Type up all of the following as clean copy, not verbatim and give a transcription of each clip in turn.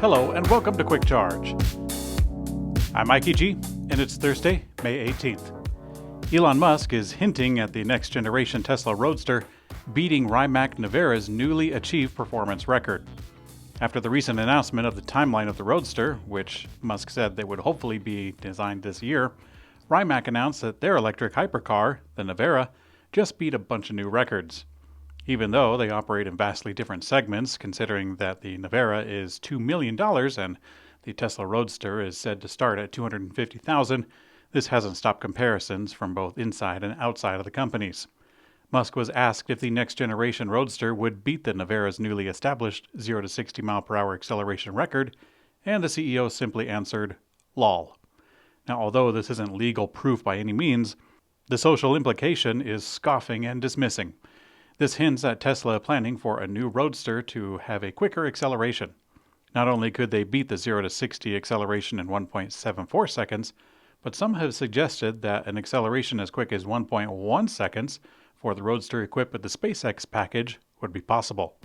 Hello and welcome to Quick Charge. I'm Mikey G, and it's Thursday, May 18th. Elon Musk is hinting at the next generation Tesla Roadster beating Rimac Nevara's newly achieved performance record. After the recent announcement of the timeline of the Roadster, which Musk said they would hopefully be designed this year, Rimac announced that their electric hypercar, the Nevara, just beat a bunch of new records. Even though they operate in vastly different segments, considering that the Nevara is $2 million and the Tesla Roadster is said to start at $250,000, this hasn't stopped comparisons from both inside and outside of the companies. Musk was asked if the next generation Roadster would beat the Nevara's newly established 0 to 60 mile per hour acceleration record, and the CEO simply answered, "Lol." Now, although this isn't legal proof by any means, the social implication is scoffing and dismissing. This hints at Tesla planning for a new Roadster to have a quicker acceleration. Not only could they beat the 0 to 60 acceleration in 1.74 seconds, but some have suggested that an acceleration as quick as 1.1 seconds for the Roadster equipped with the SpaceX package would be possible.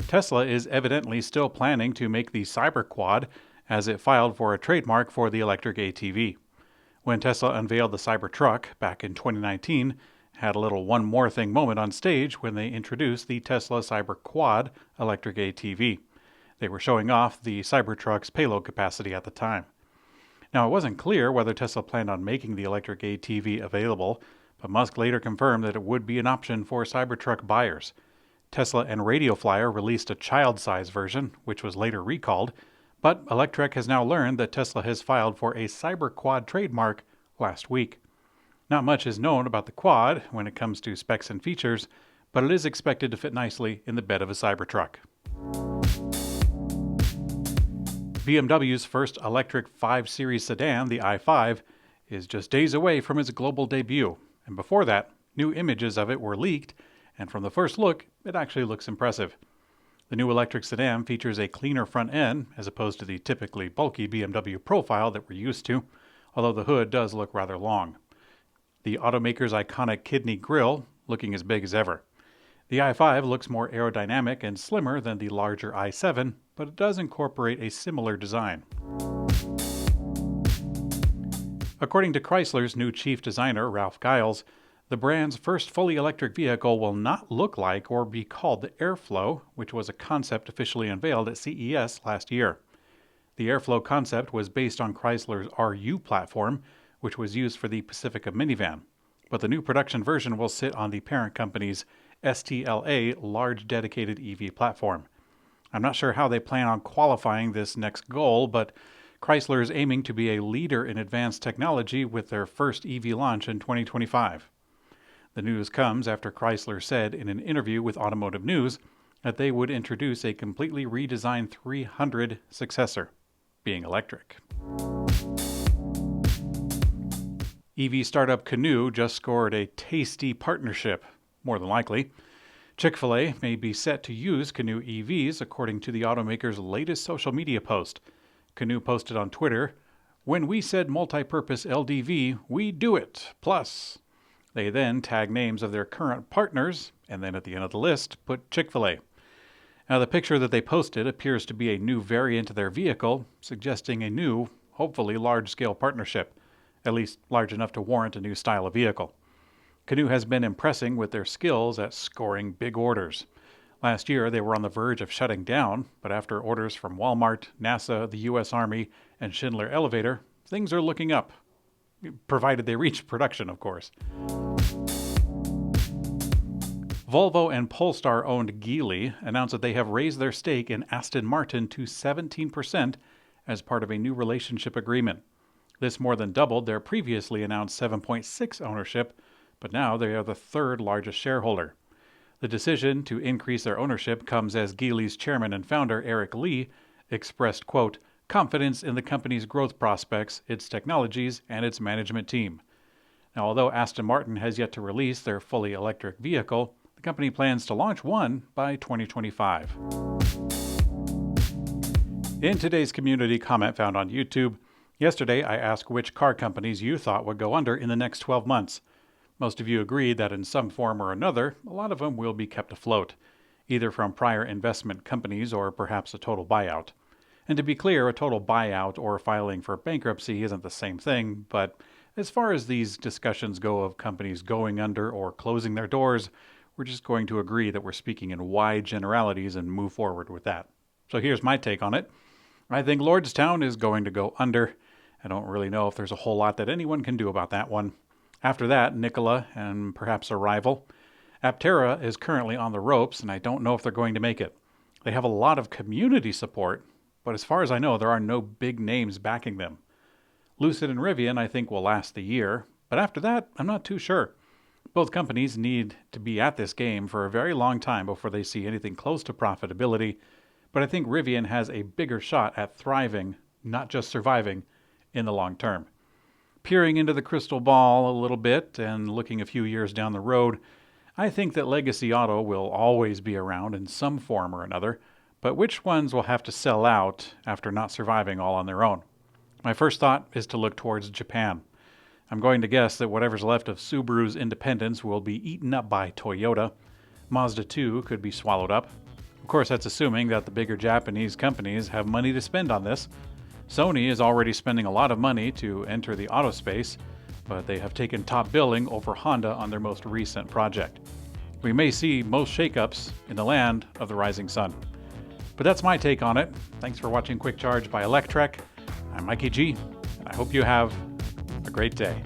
Tesla is evidently still planning to make the CyberQuad as it filed for a trademark for the electric ATV. When Tesla unveiled the Cybertruck back in 2019, had a little one more thing moment on stage when they introduced the Tesla CyberQuad electric ATV. They were showing off the Cybertruck's payload capacity at the time. Now, it wasn't clear whether Tesla planned on making the electric ATV available, but Musk later confirmed that it would be an option for Cybertruck buyers. Tesla and Radio Flyer released a child-size version, which was later recalled, but Electrek has now learned that Tesla has filed for a CyberQuad trademark last week. Not much is known about the quad when it comes to specs and features, but it is expected to fit nicely in the bed of a Cybertruck. BMW's first electric 5 Series sedan, the i5, is just days away from its global debut, and before that, new images of it were leaked, and from the first look, it actually looks impressive. The new electric sedan features a cleaner front end, as opposed to the typically bulky BMW profile that we're used to, although the hood does look rather long. The automaker's iconic kidney grille looking as big as ever. The i5 looks more aerodynamic and slimmer than the larger i7, but it does incorporate a similar design. According to Chrysler's new chief designer, Ralph Giles, the brand's first fully electric vehicle will not look like or be called the Airflow, which was a concept officially unveiled at CES last year. The Airflow concept was based on Chrysler's RU platform, which was used for the Pacifica minivan, but the new production version will sit on the parent company's STLA large dedicated EV platform. I'm not sure how they plan on qualifying this next goal, but Chrysler is aiming to be a leader in advanced technology with their first EV launch in 2025. The news comes after Chrysler said in an interview with Automotive News that they would introduce a completely redesigned 300 successor, being electric. EV startup Canoo just scored a tasty partnership, more than likely. Chick-Fil-A may be set to use Canoe EVs, according to the automaker's latest social media post. Canoo posted on Twitter, "When we said multi-purpose LDV, we do it, plus." They then tag names of their current partners, and then at the end of the list, put Chick-Fil-A. Now, the picture that they posted appears to be a new variant of their vehicle, suggesting a new, hopefully large-scale partnership, at least large enough to warrant a new style of vehicle. Canoo has been impressing with their skills at scoring big orders. Last year, they were on the verge of shutting down, but after orders from Walmart, NASA, the U.S. Army, and Schindler Elevator, things are looking up. Provided they reach production, of course. Volvo and Polestar-owned Geely announced that they have raised their stake in Aston Martin to 17% as part of a new relationship agreement. This more than doubled their previously announced 7.6% ownership, but now they are the third largest shareholder. The decision to increase their ownership comes as Geely's chairman and founder, Eric Lee, expressed, quote, confidence in the company's growth prospects, its technologies, and its management team. Now, although Aston Martin has yet to release their fully electric vehicle, the company plans to launch one by 2025. In today's community comment found on YouTube, yesterday I asked which car companies you thought would go under in the next 12 months. Most of you agreed that in some form or another, a lot of them will be kept afloat. either from prior investment companies or perhaps a total buyout. And to be clear, a total buyout or filing for bankruptcy isn't the same thing, but as far as these discussions go of companies going under or closing their doors, we're just going to agree that we're speaking in wide generalities and move forward with that. So here's my take on it. I think Lordstown is going to go under. I don't really know if there's a whole lot that anyone can do about that one. After that, Nikola and perhaps a rival. Aptera is currently on the ropes, and I don't know if they're going to make it. They have a lot of community support, but as far as I know, there are no big names backing them. Lucid and Rivian, I think, will last the year, but after that, I'm not too sure. Both companies need to be at this game for a very long time before they see anything close to profitability, but I think Rivian has a bigger shot at thriving, not just surviving, in the long term. Peering into the crystal ball a little bit and looking a few years down the road, I think that legacy auto will always be around in some form or another, but which ones will have to sell out after not surviving all on their own? My first thought is to look towards Japan. I'm going to guess that whatever's left of Subaru's independence will be eaten up by Toyota. Mazda 2 could be swallowed up. Of course, that's assuming that the bigger Japanese companies have money to spend on this. Sony is already spending a lot of money to enter the auto space, but they have taken top billing over Honda on their most recent project. We may see most shakeups in the land of the rising sun. But that's my take on it. Thanks for watching Quick Charge by Electrek. I'm Mikey G, and I hope you have a great day.